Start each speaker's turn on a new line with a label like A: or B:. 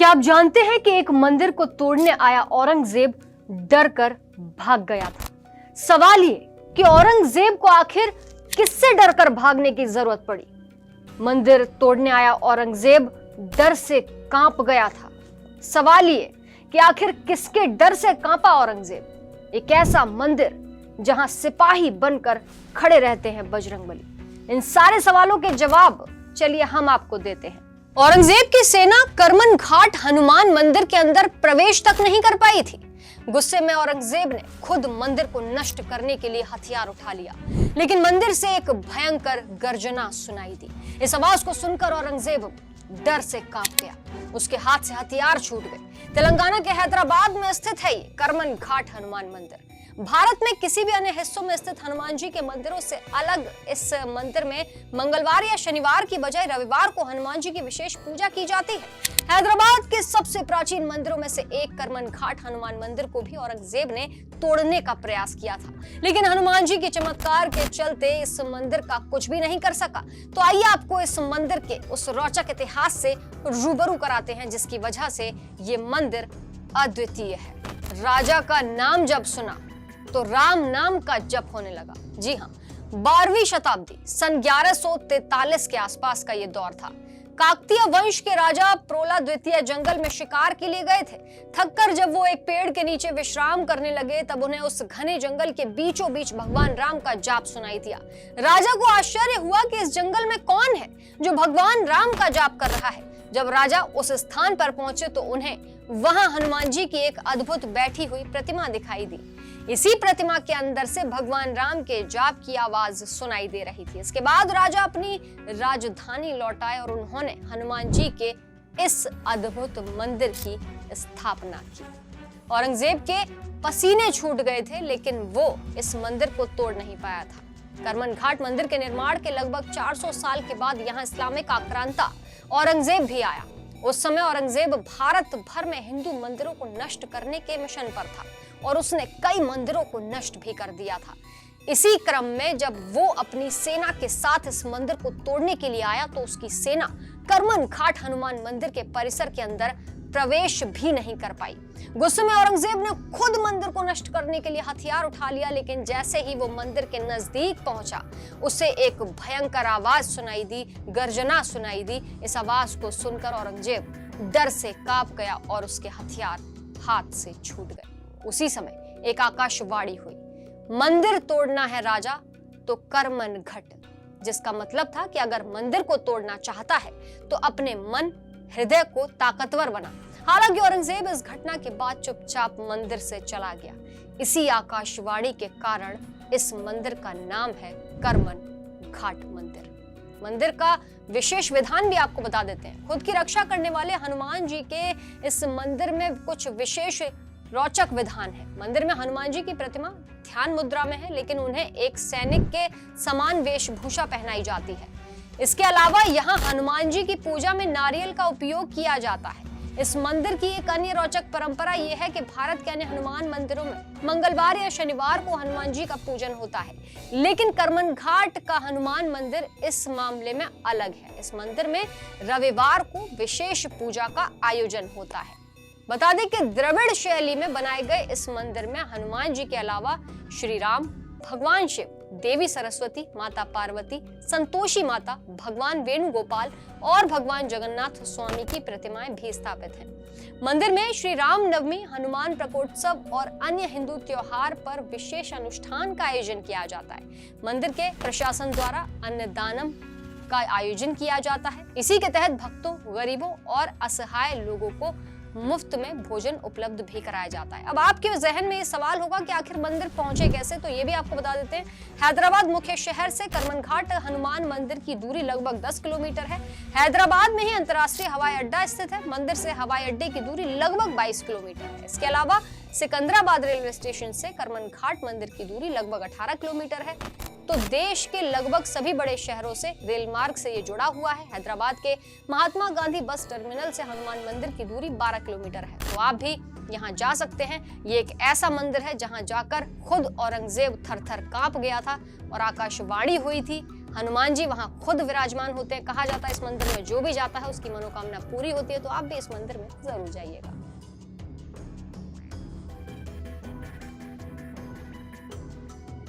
A: क्या आप जानते हैं कि एक मंदिर को तोड़ने आया औरंगजेब डर कर भाग गया था। सवाल ये कि औरंगजेब को आखिर किससे डरकर भागने की जरूरत पड़ी। मंदिर तोड़ने आया औरंगजेब डर से कांप गया था। सवाल ये कि आखिर किसके डर से कांपा औरंगजेब। एक ऐसा मंदिर जहां सिपाही बनकर खड़े रहते हैं बजरंगबली। इन सारे सवालों के जवाब चलिए हम आपको देते हैं। औरंगजेब की सेना करमन घाट हनुमान मंदिर के अंदर प्रवेश तक नहीं कर पाई थी। गुस्से में औरंगजेब ने खुद मंदिर को नष्ट करने के लिए हथियार उठा लिया, लेकिन मंदिर से एक भयंकर गर्जना सुनाई दी। इस आवाज को सुनकर औरंगजेब डर से कांप गया। उसके हाथ से हथियार छूट गए। तेलंगाना के हैदराबाद में स्थित है ये करमन घाट हनुमान मंदिर। भारत में किसी भी अन्य हिस्सों में स्थित हनुमान जी के मंदिरों से अलग इस मंदिर में मंगलवार या शनिवार की बजाय रविवार को हनुमान जी की विशेष पूजा की जाती है। हैदराबाद के सबसे प्राचीन मंदिरों में से एक करमन घाट हनुमान मंदिर को भी औरंगजेब ने तोड़ने का प्रयास किया था, लेकिन हनुमान जी के चमत्कार के चलते इस मंदिर का कुछ भी नहीं कर सका। तो आइए आपको इस मंदिर के उस रोचक इतिहास से रूबरू कराते हैं जिसकी वजह से ये मंदिर अद्वितीय है। राजा का नाम जब सुना तो राम नाम का जप होने लगा। जी हाँ, 12वीं शताब्दी सन 1143 के आसपास का ये दौर था। काकतीय वंश के राजा प्रोला द्वितीय जंगल में शिकार के लिए गए थे। थककर जब वो एक पेड़ के नीचे विश्राम करने लगे तब उन्हें उस घने जंगल के बीचों बीच भगवान राम का जाप सुनाई दिया। राजा को आश्चर्य हुआ कि इस जंगल में कौन है जो भगवान राम का जाप कर रहा है। जब राजा उस स्थान पर पहुंचे तो उन्हें वहां हनुमान जी की एक अद्भुत बैठी हुई प्रतिमा दिखाई दी। इसी प्रतिमा के अंदर से भगवान राम के जाप की आवाज सुनाई दे रही थी। इसके बाद राजा अपनी राजधानी लौट आए और उन्होंने हनुमान जी के इस अद्भुत मंदिर की स्थापना की। औरंगजेब के पसीने छूट गए थे, लेकिन वो इस मंदिर को तोड़ नहीं पाया था। करमन घाट मंदिर के निर्माण के लगभग 400 साल के बाद यहाँ इस्लामिक आक्रांता औरंगजेब भी आया। उस समय औरंगजेब भारत भर में हिंदू मंदिरों को नष्ट करने के मिशन पर था और उसने कई मंदिरों को नष्ट भी कर दिया था। इसी क्रम में जब वो अपनी सेना के साथ इस मंदिर को तोड़ने के लिए आया तो उसकी सेना करमन घाट हनुमान मंदिर के परिसर के अंदर प्रवेश भी नहीं कर पाई। गुस्से में औरंगजेब ने खुद मंदिर को नष्ट करने के लिए हथियार उठा लिया, लेकिन जैसे ही वो मंदिर के नजदीक पहुंचा उसे एक भयंकर आवाज सुनाई दी, गर्जना सुनाई दी। इस आवाज को सुनकर औरंगजेब डर से कांप गया और उसके हथियार हाथ से छूट गए। उसी समय एक आकाशवाणी हुई, मंदिर तोड़ना है राजा तो करमन घट, जिसका मतलब था कि अगर मंदिर को तोड़ना चाहता है तो अपने मन हृदय को ताकतवर बना। हालांकि औरंगजेब इस घटना के बाद चुपचाप मंदिर से चला गया। इसी आकाशवाणी के कारण इस मंदिर का नाम है करमन घाट मंदिर। मंदिर का विशेष विधान भी आपको बता देते हैं। खुद की रक्षा करने वाले हनुमान जी के इस मंदिर में कुछ विशेष रोचक विधान है। मंदिर में हनुमान जी की प्रतिमा ध्यान मुद्रा में है, लेकिन उन्हें एक सैनिक के समान वेशभूषा पहनाई जाती है। इसके अलावा यहाँ हनुमान जी की पूजा में नारियल का उपयोग किया जाता है। इस मंदिर की एक अन्य रोचक परंपरा यह है कि भारत के अन्य हनुमान मंदिरों में मंगलवार या शनिवार को हनुमान जी का पूजन होता है, लेकिन करमन घाट का हनुमान मंदिर इस मामले में अलग है। इस मंदिर में रविवार को विशेष पूजा का आयोजन होता है। बता दें कि द्रविड़ शैली में बनाए गए इस मंदिर में हनुमान जी के अलावा श्री राम, भगवान शिव, देवी सरस्वती, माता पार्वती, संतोषी माता, भगवान वेणुगोपाल और भगवान जगन्नाथ स्वामी की प्रतिमाएं भी स्थापित हैं। मंदिर में श्री राम नवमी, हनुमान प्रकोत्सव और अन्य हिंदू त्योहार पर विशेष अनुष्ठान का आयोजन किया जाता है। मंदिर के प्रशासन द्वारा अन्नदानम का आयोजन किया जाता है। इसी के तहत भक्तों, गरीबों और असहाय लोगों को मुफ्त में भोजन उपलब्ध भी कराया जाता है। अब आपके जहन में ये सवाल होगा कि आखिर मंदिर पहुंचे कैसे, तो ये भी आपको बता देते हैं। हैदराबाद मुख्य शहर से करमन घाट हनुमान मंदिर की दूरी लगभग 10 किलोमीटर है। हैदराबाद में ही अंतर्राष्ट्रीय हवाई अड्डा स्थित है। मंदिर से हवाई अड्डे की दूरी लगभग 22 किलोमीटर है। इसके अलावा सिकंदराबाद रेलवे स्टेशन से करमन घाट मंदिर की दूरी लगभग 18 किलोमीटर है। तो देश के लगभग सभी बड़े शहरों से रेल मार्ग से ये जुड़ा हुआ है। हैदराबाद के महात्मा गांधी बस टर्मिनल से हनुमान मंदिर की दूरी 12 किलोमीटर है। तो आप भी यहाँ जा सकते हैं। ये एक ऐसा मंदिर है जहाँ जाकर खुद औरंगजेब थर थर कांप गया था और आकाशवाणी हुई थी, हनुमान जी वहां खुद विराजमान होते हैं। कहा जाता है इस मंदिर में जो भी जाता है उसकी मनोकामना पूरी होती है। तो आप भी इस मंदिर में जरूर जाइएगा।